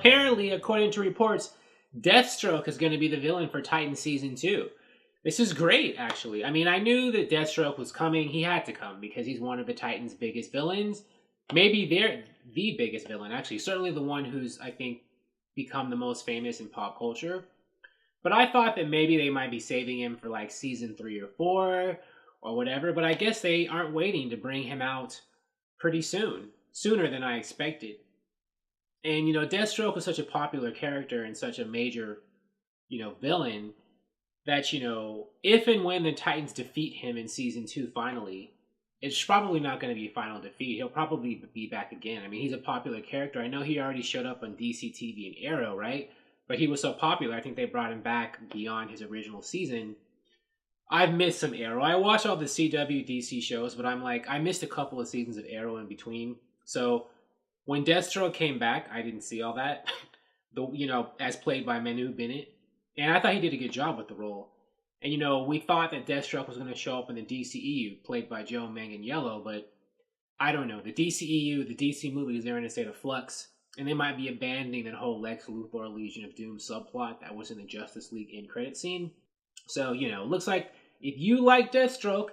apparently, according to reports, Deathstroke is going to be the villain for Titans Season 2. This is great, actually. I mean, I knew that Deathstroke was coming. He had to come because he's one of the Titans' biggest villains. Maybe they're the biggest villain, actually. Certainly the one who's, I think, become the most famous in pop culture. But I thought that maybe they might be saving him for like Season 3 or 4 or whatever. But I guess they aren't waiting to bring him out pretty soon. Sooner than I expected. And, Deathstroke was such a popular character and such a major, villain that, if and when the Titans defeat him in Season 2 finally, it's probably not going to be a final defeat. He'll probably be back again. I mean, he's a popular character. I know he already showed up on DC TV and Arrow, right? But he was so popular, I think they brought him back beyond his original season. I've missed some Arrow. I watch all the CW DC shows, but I'm like, I missed a couple of seasons of Arrow in between. So when Deathstroke came back, I didn't see all that. As played by Manu Bennett. And I thought he did a good job with the role. And, we thought that Deathstroke was going to show up in the DCEU, played by Joe Manganiello, but I don't know. The DCEU, the DC movies, they're in a state of flux, and they might be abandoning that whole Lex Luthor Legion of Doom subplot that was in the Justice League end credit scene. So, looks like if you like Deathstroke,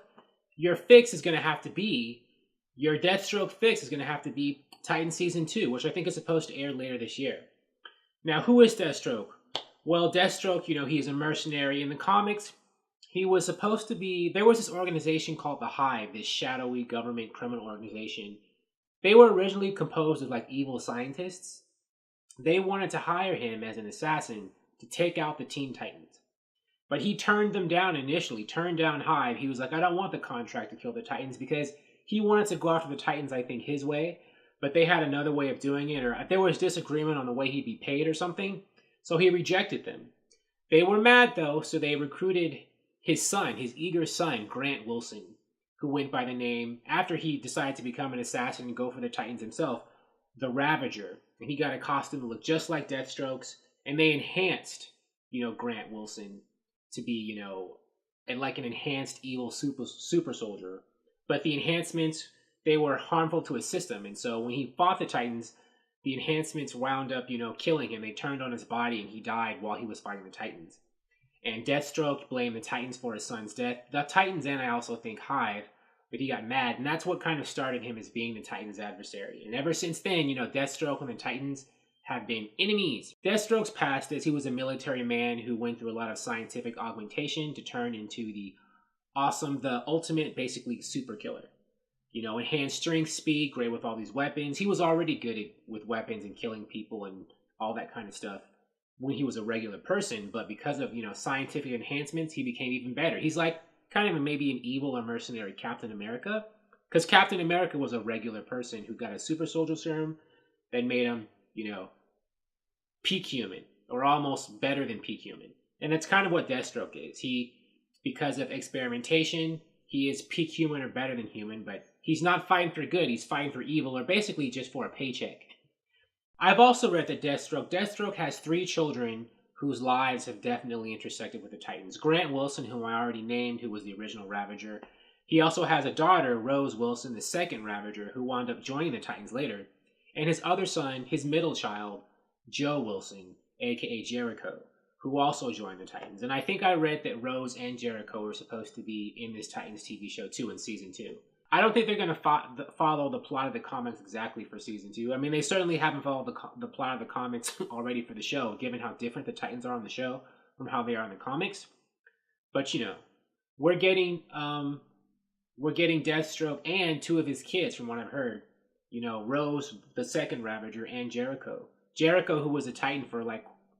your Deathstroke fix is going to have to be Titan Season 2, which I think is supposed to air later this year. Now, who is Deathstroke? Well, Deathstroke, he's a mercenary. In the comics, he was supposed to be... There was this organization called the Hive, this shadowy government criminal organization. They were originally composed of, evil scientists. They wanted to hire him as an assassin to take out the Teen Titans. But he turned them down initially, turned down Hive. He was like, I don't want the contract to kill the Titans, because he wanted to go after the Titans, I think, his way. But they had another way of doing it, or there was disagreement on the way he'd be paid or something. So he rejected them. They were mad, though, so they recruited his son, his eager son, Grant Wilson, who went by the name, after he decided to become an assassin and go for the Titans himself, the Ravager. And he got a costume that looked just like Deathstroke's, and they enhanced, Grant Wilson to be, like an enhanced evil super soldier. But the enhancements, they were harmful to his system, and so when he fought the Titans, the enhancements wound up, killing him. They turned on his body and he died while he was fighting the Titans. And Deathstroke blamed the Titans for his son's death. The Titans, and I also think Hive, but he got mad. And that's what kind of started him as being the Titans' adversary. And ever since then, Deathstroke and the Titans have been enemies. Deathstroke's past is he was a military man who went through a lot of scientific augmentation to turn into the ultimate, basically, super killer. Enhanced strength, speed, great with all these weapons. He was already good with weapons and killing people and all that kind of stuff when he was a regular person, but because of, scientific enhancements, he became even better. He's like kind of maybe an evil or mercenary Captain America, because Captain America was a regular person who got a super soldier serum that made him, peak human, or almost better than peak human. And that's kind of what Deathstroke is. Because of experimentation, he is peak human or better than human, but he's not fighting for good, he's fighting for evil, or basically just for a paycheck. I've also read that Deathstroke has 3 children whose lives have definitely intersected with the Titans. Grant Wilson, whom I already named, who was the original Ravager. He also has a daughter, Rose Wilson, the second Ravager, who wound up joining the Titans later. And his other son, his middle child, Joe Wilson, aka Jericho, who also joined the Titans. And I think I read that Rose and Jericho were supposed to be in this Titans TV show too in Season 2. I don't think they're going to follow the plot of the comics exactly for Season 2. I mean, they certainly haven't followed the plot of the comics already for the show, given how different the Titans are on the show from how they are in the comics. But, we're getting Deathstroke and 2 of his kids from what I've heard. Rose, the second Ravager, and Jericho. Jericho, who was a Titan for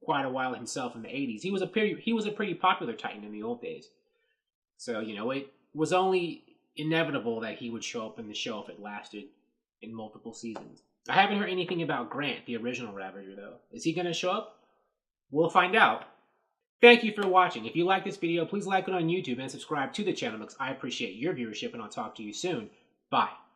quite a while himself in the 80s. He was a pretty popular Titan in the old days. So, it was only inevitable that he would show up in the show if it lasted in multiple seasons. I haven't heard anything about Grant, the original Ravager, though. Is he going to show up? We'll find out. Thank you for watching. If you like this video, please like it on YouTube and subscribe to the channel because I appreciate your viewership, and I'll talk to you soon. Bye.